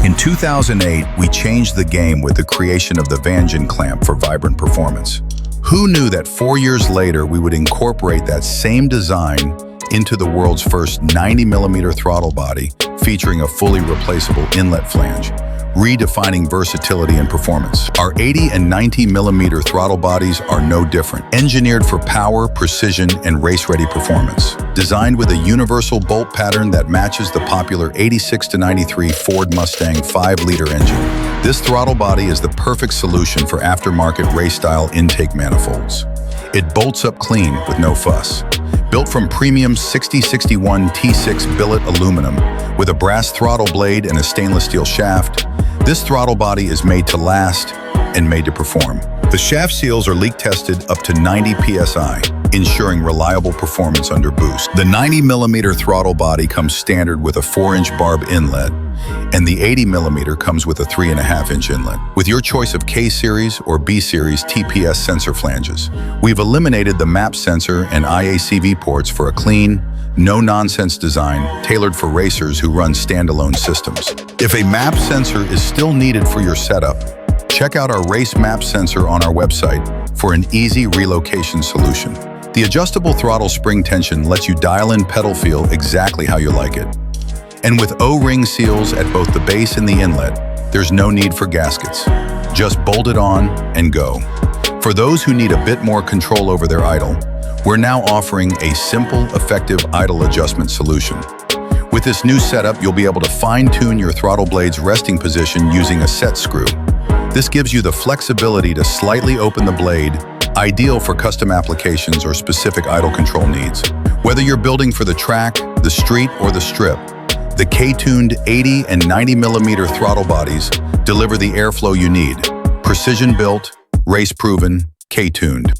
In 2008, we changed the game with the creation of the Vangeon clamp for vibrant performance. Who knew that 4 years later we would incorporate that same design into the world's first 90mm throttle body, featuring a fully replaceable inlet flange, redefining versatility and performance. Our 80 and 90mm throttle bodies are no different. Engineered for power, precision, and race-ready performance. Designed with a universal bolt pattern that matches the popular 86-93 Ford Mustang 5-liter engine, this throttle body is the perfect solution for aftermarket race-style intake manifolds. It bolts up clean with no fuss. Built from premium 6061 T6 billet aluminum with a brass throttle blade and a stainless steel shaft, this throttle body is made to last and made to perform. The shaft seals are leak tested up to 90 psi, ensuring reliable performance under boost. The 90mm throttle body comes standard with a 4-inch barb inlet, and the 80mm comes with a 3.5-inch inlet. With your choice of K-series or B-series TPS sensor flanges, we've eliminated the MAP sensor and IACV ports for a clean, no-nonsense design tailored for racers who run standalone systems. If a MAP sensor is still needed for your setup, check out our race MAP sensor on our website for an easy relocation solution. The adjustable throttle spring tension lets you dial in pedal feel exactly how you like it. And with O-ring seals at both the base and the inlet, there's no need for gaskets. Just bolt it on and go. For those who need a bit more control over their idle, we're now offering a simple, effective idle adjustment solution. With this new setup, you'll be able to fine-tune your throttle blade's resting position using a set screw. This gives you the flexibility to slightly open the blade, ideal for custom applications or specific idle control needs. Whether you're building for the track, the street, or the strip, the K-tuned 80 and 90mm throttle bodies deliver the airflow you need. Precision built, race proven, K-tuned.